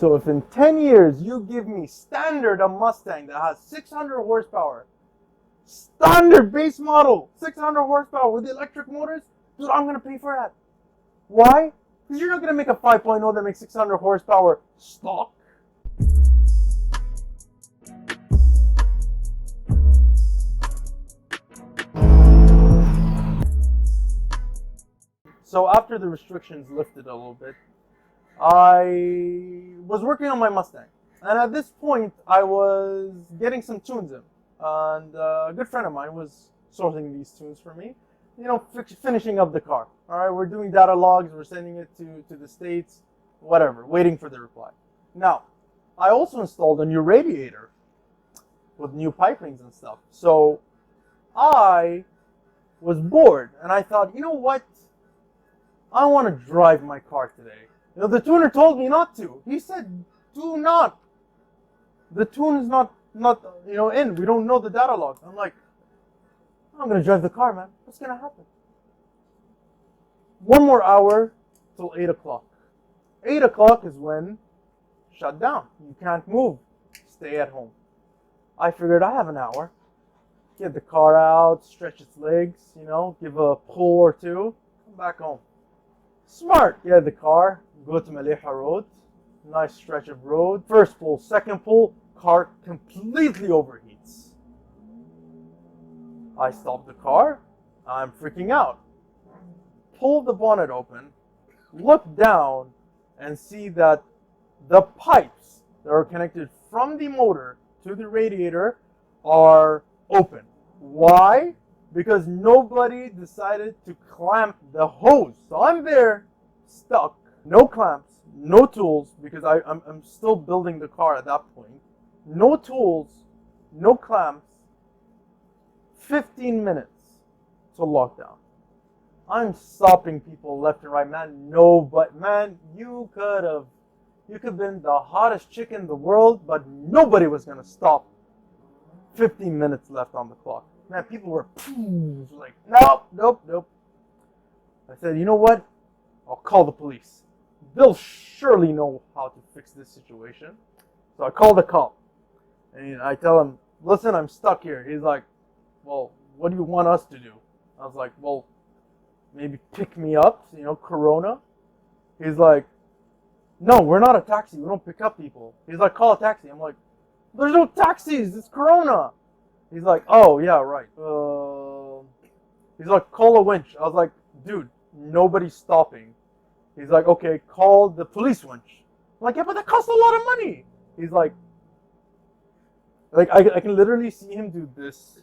So if in 10 years you give me standard a Mustang that has 600 horsepower, standard base model, 600 horsepower with electric motors, dude, I'm going to pay for that. Why? Because you're not going to make a 5.0 that makes 600 horsepower stock. So after the restrictions lifted a little bit, I was working on my Mustang. And at this point, I was getting some tunes in. And a good friend of mine was sourcing these tunes for me. You know, finishing up the car. All right, we're doing data logs. We're sending it to the States, whatever, waiting for the reply. Now, I also installed a new radiator with new pipings and stuff. So I was bored. And I thought, you know what? I want to drive my car today. You know, the tuner told me not to. He said, do not. The tune is not in. We don't know the data logs. I'm like, I'm going to drive the car, man. What's going to happen? One more hour till 8 o'clock. 8 o'clock is when shut down. You can't move. Stay at home. I figured I have an hour. Get the car out, stretch its legs, you know, give a pull or two, come back home. Smart. Get the car, go to Maliha Road. Nice stretch of road. First pull, second pull, car completely overheats. I stop the car. I'm freaking out. Pull the bonnet open, look down, and see that the pipes that are connected from the motor to the radiator are open. Why? Because nobody decided to clamp the hose. So I'm there, stuck, no clamps, no tools, because I'm still building the car at that point. No tools, no clamps, 15 minutes to lockdown. I'm stopping people left and right, man. No, but man, you could have been the hottest chick in the world, but nobody was gonna stop. 15 minutes left on the clock. Man, people were like, nope. I said, you know what? I'll call the police. They'll surely know how to fix this situation. So I call the cop. And I tell him, listen, I'm stuck here. He's like, well, what do you want us to do? I was like, well, maybe pick me up, you know, Corona. He's like, no, we're not a taxi. We don't pick up people. He's like, call a taxi. I'm like, there's no taxis. It's Corona. He's like, oh, yeah, right. He's like, call a winch. I was like, dude, nobody's stopping. He's like, okay, call the police winch. I'm like, yeah, but that costs a lot of money. He's like I can literally see him do this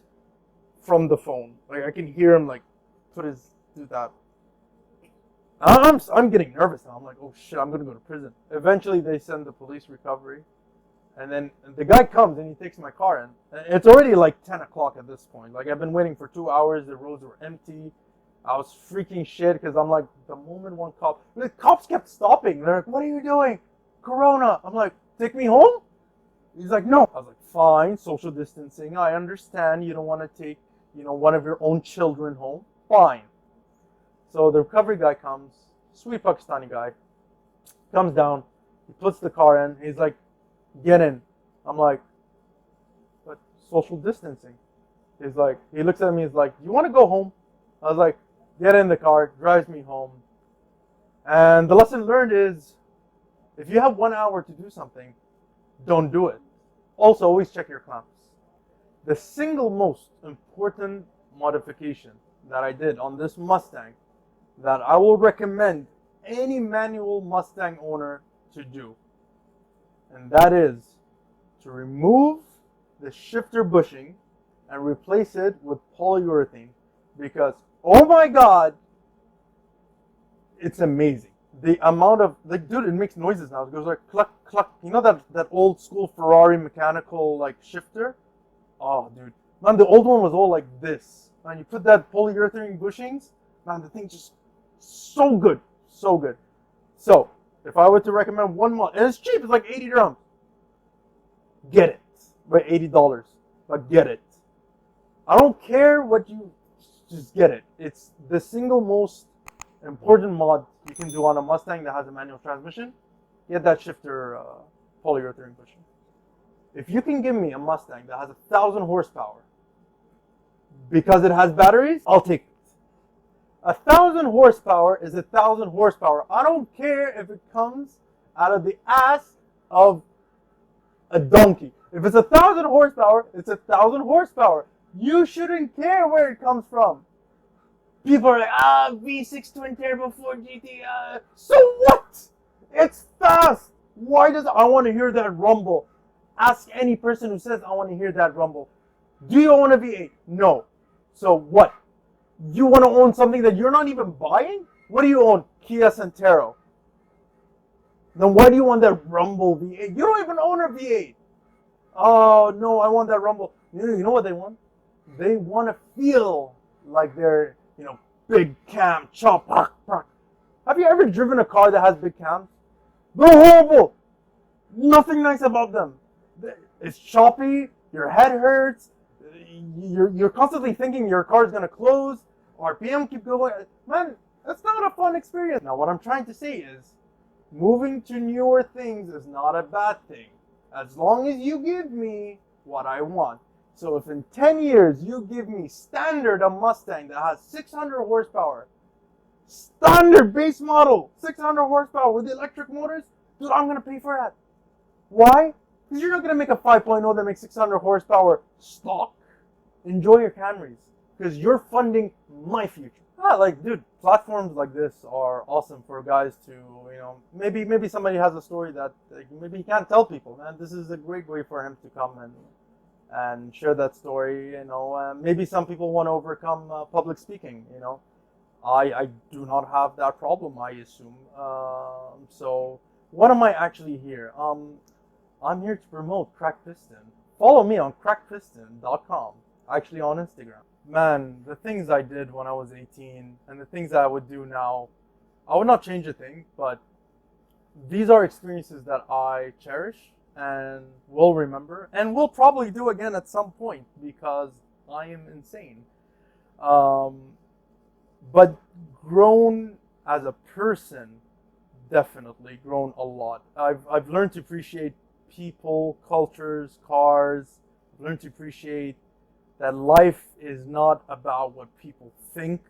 from the phone. Like, I can hear him, like, do that. I'm getting nervous now. I'm like, oh, shit, I'm going to go to prison. Eventually, they send the police recovery. And then the guy comes and he takes my car in. It's already like 10 o'clock at this point. Like, I've been waiting for 2 hours. The roads were empty. I was freaking shit because I'm like, the moment one cop... The cops kept stopping. They're like, what are you doing? Corona. I'm like, take me home? He's like, no. I was like, fine, social distancing. I understand you don't want to take, you know, one of your own children home. Fine. So the recovery guy comes. Sweet Pakistani guy. Comes down. He puts the car in. He's like, get in. I'm like, but social distancing. He's like, he looks at me, he's like, you want to go home? I was like, get in the car, drives me home. And the lesson learned is, if you have 1 hour to do something, don't do it. Also, always check your clamps. The single most important modification that I did on this Mustang that I will recommend any manual Mustang owner to do, and that is to remove the shifter bushing and replace it with polyurethane, because oh my god, it's amazing. The amount of, like, dude, it makes noises now. It goes like cluck cluck. You know that old school Ferrari mechanical like shifter? Oh, dude, man, the old one was all like this. Man, you put that polyurethane bushings, man, the thing just so good, so good. So if I were to recommend one mod, and it's cheap, it's like 80 dirhams. Get it. Right, $80. But get it. I don't care what you, just get it. It's the single most important mod you can do on a Mustang that has a manual transmission. Get that shifter polyurethane cushion. If you can give me a Mustang that has 1,000 horsepower because it has batteries, I'll take it. 1,000 horsepower is 1,000 horsepower. I don't care if it comes out of the ass of a donkey. If it's 1,000 horsepower, it's 1,000 horsepower. You shouldn't care where it comes from. People are like, V6 twin turbo 4 GT. So what? It's fast. Why does I want to hear that rumble? Ask any person who says I want to hear that rumble. Do you own a V8? No. So what? You want to own something that you're not even buying? What do you own? Kia Centero. Then why do you want that rumble V8? You don't even own a V8. Oh no, I want that rumble. You know what they want? They want to feel like they're, big cam, chop, pack. Have you ever driven a car that has big cams? They're horrible. Nothing nice about them. It's choppy. Your head hurts. You're constantly thinking your car is gonna close. RPM keep going. Man, that's not a fun experience. Now, what I'm trying to say is, moving to newer things is not a bad thing, as long as you give me what I want. So if in 10 years you give me standard a Mustang that has 600 horsepower, standard base model, 600 horsepower with electric motors, dude, I'm going to pay for that. Why? Because you're not going to make a 5.0 that makes 600 horsepower stock. Enjoy your Camrys, because you're funding my future. Dude, platforms like this are awesome for guys to, maybe somebody has a story that maybe he can't tell people, man. This is a great way for him to come and share that story, maybe some people want to overcome public speaking, I do not have that problem, I assume. So what am I actually here? I'm here to promote Cracked Piston. Follow me on crackedpiston.com, actually on Instagram. Man, the things I did when I was 18 and the things that I would do now, I would not change a thing, but these are experiences that I cherish and will remember and will probably do again at some point because I am insane. But grown as a person, definitely grown a lot. I've learned to appreciate people, cultures, cars. I've learned to appreciate that life is not about what people think.